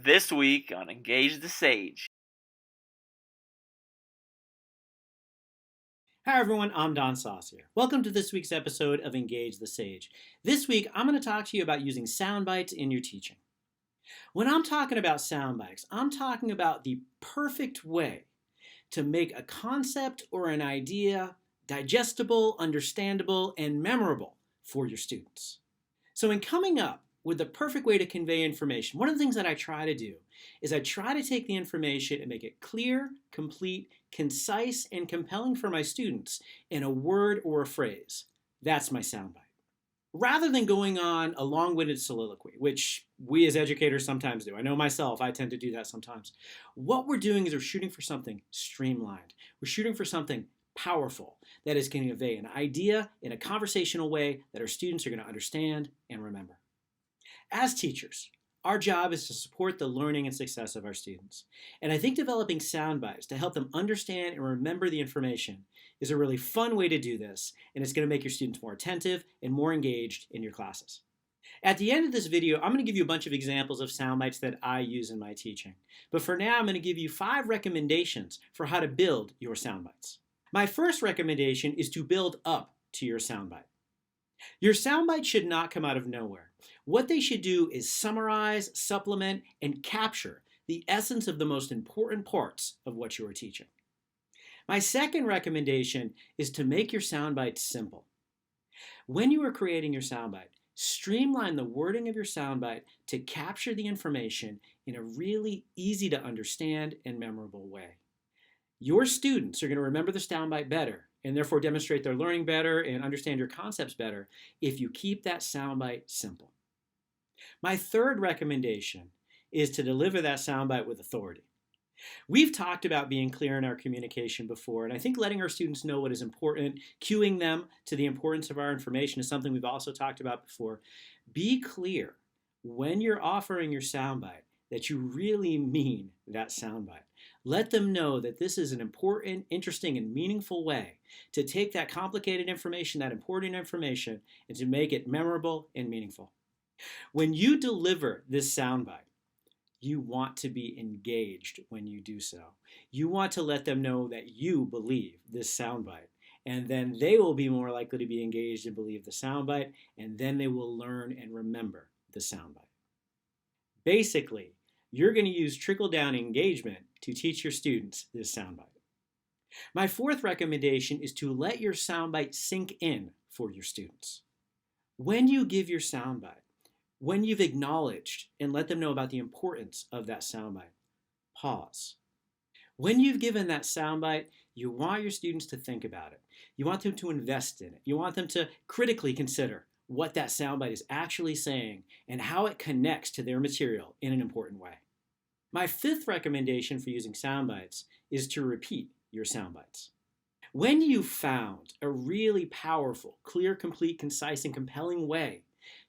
This week on Engage the Sage. Hi everyone, I'm Don Saucier. Welcome to this week's episode of Engage the Sage. This week, I'm going to talk to you about using sound bites in your teaching. When I'm talking about sound bites, I'm talking about the perfect way to make a concept or an idea digestible, understandable, and memorable for your students. So in coming up with the perfect way to convey information, one of the things that I try to do is I try to take the information and make it clear, complete, concise, and compelling for my students in a word or a phrase. That's my soundbite. Rather than going on a long-winded soliloquy, which we as educators sometimes do. I know myself, I tend to do that sometimes. What we're doing is we're shooting for something streamlined. We're shooting for something powerful that is going to convey an idea in a conversational way that our students are going to understand and remember. As teachers, our job is to support the learning and success of our students. And I think developing sound bites to help them understand and remember the information is a really fun way to do this, and it's going to make your students more attentive and more engaged in your classes. At the end of this video, I'm going to give you a bunch of examples of sound bites that I use in my teaching. But for now, I'm going to give you 5 recommendations for how to build your sound bites. My first recommendation is to build up to your sound bite. Your soundbite should not come out of nowhere. What they should do is summarize, supplement, and capture the essence of the most important parts of what you are teaching. My second recommendation is to make your soundbite simple. When you are creating your soundbite, streamline the wording of your soundbite to capture the information in a really easy to understand and memorable way. Your students are going to remember the soundbite better and therefore demonstrate their learning better and understand your concepts better if you keep that soundbite simple. My third recommendation is to deliver that soundbite with authority. We've talked about being clear in our communication before, and I think letting our students know what is important, cueing them to the importance of our information is something we've also talked about before. Be clear when you're offering your soundbite that you really mean that soundbite. Let them know that this is an important, interesting, and meaningful way to take that complicated information, that important information, and to make it memorable and meaningful. When you deliver this soundbite, you want to be engaged when you do so. You want to let them know that you believe this soundbite, and then they will be more likely to be engaged and believe the soundbite, and then they will learn and remember the soundbite. Basically, you're going to use trickle-down engagement to teach your students this soundbite. My fourth recommendation is to let your soundbite sink in for your students. When you give your soundbite, when you've acknowledged and let them know about the importance of that soundbite, pause. When you've given that soundbite, you want your students to think about it. You want them to invest in it. You want them to critically consider what that soundbite is actually saying and how it connects to their material in an important way. My fifth recommendation for using soundbites is to repeat your soundbites. When you've found a really powerful, clear, complete, concise, and compelling way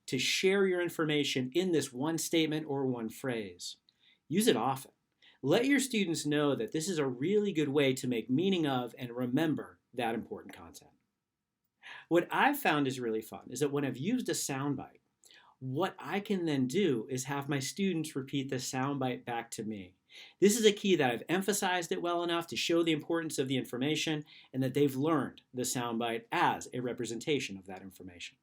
to share your information in this one statement or one phrase, use it often. Let your students know that this is a really good way to make meaning of and remember that important content. What I've found is really fun is that when I've used a soundbite, what I can then do is have my students repeat the soundbite back to me. This is a key that I've emphasized it well enough to show the importance of the information and that they've learned the soundbite as a representation of that information.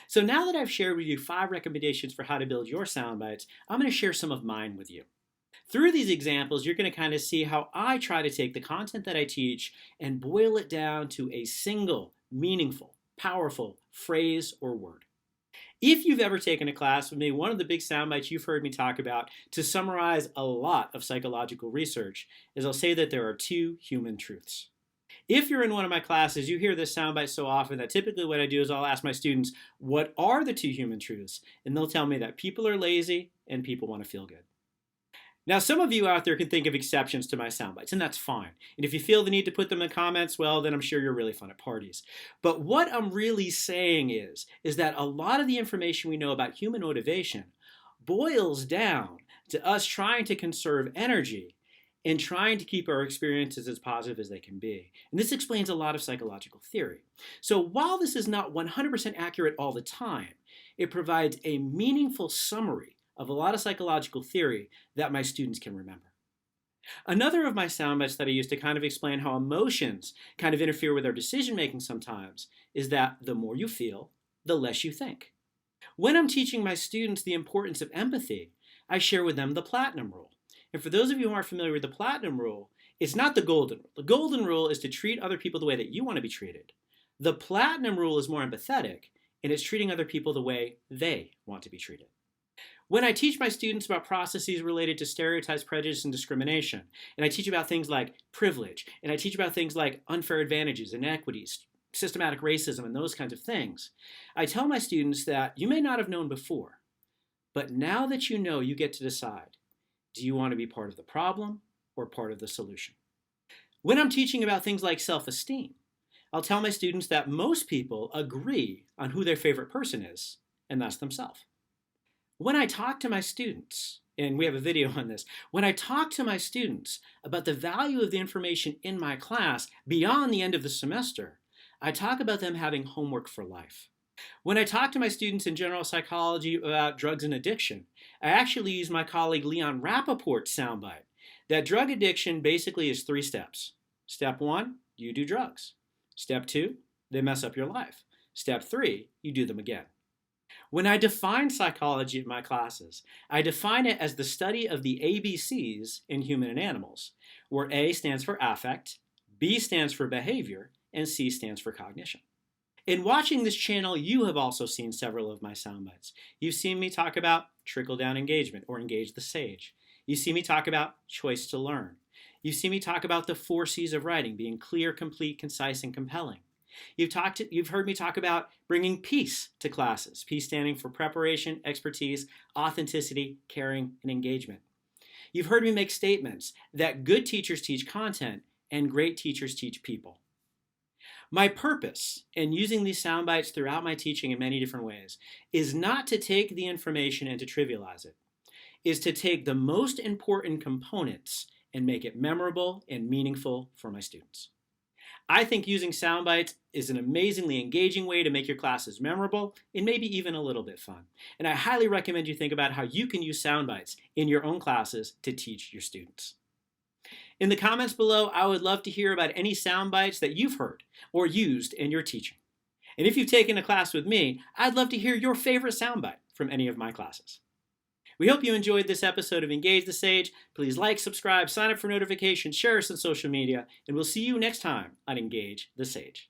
So now that I've shared with you 5 recommendations for how to build your soundbites, I'm going to share some of mine with you. Through these examples, you're going to kind of see how I try to take the content that I teach and boil it down to a single, meaningful, powerful phrase or word. If you've ever taken a class with me, one of the big sound bites you've heard me talk about to summarize a lot of psychological research is I'll say that there are 2 human truths. If you're in one of my classes, you hear this soundbite so often that typically what I do is I'll ask my students, what are the 2 human truths? And they'll tell me that people are lazy and people want to feel good. Now, some of you out there can think of exceptions to my sound bites, and that's fine. And if you feel the need to put them in comments, well, then I'm sure you're really fun at parties. But what I'm really saying is that a lot of the information we know about human motivation boils down to us trying to conserve energy and trying to keep our experiences as positive as they can be. And this explains a lot of psychological theory. So while this is not 100% accurate all the time, it provides a meaningful summary of a lot of psychological theory that my students can remember. Another of my sound bites that I use to kind of explain how emotions kind of interfere with our decision making sometimes is that the more you feel, the less you think. When I'm teaching my students the importance of empathy, I share with them the platinum rule. And for those of you who aren't familiar with the platinum rule, it's not the golden rule. The golden rule is to treat other people the way that you want to be treated. The platinum rule is more empathetic, and it's treating other people the way they want to be treated. When I teach my students about processes related to stereotypes, prejudice, and discrimination, and I teach about things like privilege, and I teach about things like unfair advantages, inequities, systematic racism, and those kinds of things, I tell my students that you may not have known before, but now that you know, you get to decide, do you want to be part of the problem or part of the solution? When I'm teaching about things like self-esteem, I'll tell my students that most people agree on who their favorite person is, and that's themselves. When I talk to my students, and we have a video on this, when I talk to my students about the value of the information in my class beyond the end of the semester, I talk about them having homework for life. When I talk to my students in general psychology about drugs and addiction, I actually use my colleague Leon Rappaport's soundbite that drug addiction basically is 3 steps. Step 1, you do drugs. Step 2, they mess up your life. Step 3, you do them again. When I define psychology in my classes, I define it as the study of the ABCs in human and animals, where A stands for affect, B stands for behavior, and C stands for cognition. In watching this channel, you have also seen several of my sound bites. You've seen me talk about trickle-down engagement, or engage the sage. You see me talk about choice to learn. You see me talk about the 4 C's of writing, being clear, complete, concise, and compelling. You've heard me talk about bringing peace to classes, peace standing for preparation, expertise, authenticity, caring, and engagement. You've heard me make statements that good teachers teach content and great teachers teach people. My purpose in using these sound bites throughout my teaching in many different ways is not to take the information and to trivialize it, is to take the most important components and make it memorable and meaningful for my students. I think using sound bites is an amazingly engaging way to make your classes memorable and maybe even a little bit fun. And I highly recommend you think about how you can use sound bites in your own classes to teach your students. In the comments below, I would love to hear about any sound bites that you've heard or used in your teaching. And if you've taken a class with me, I'd love to hear your favorite sound bite from any of my classes. We hope you enjoyed this episode of Engage the Sage. Please like, subscribe, sign up for notifications, share us on social media, and we'll see you next time on Engage the Sage.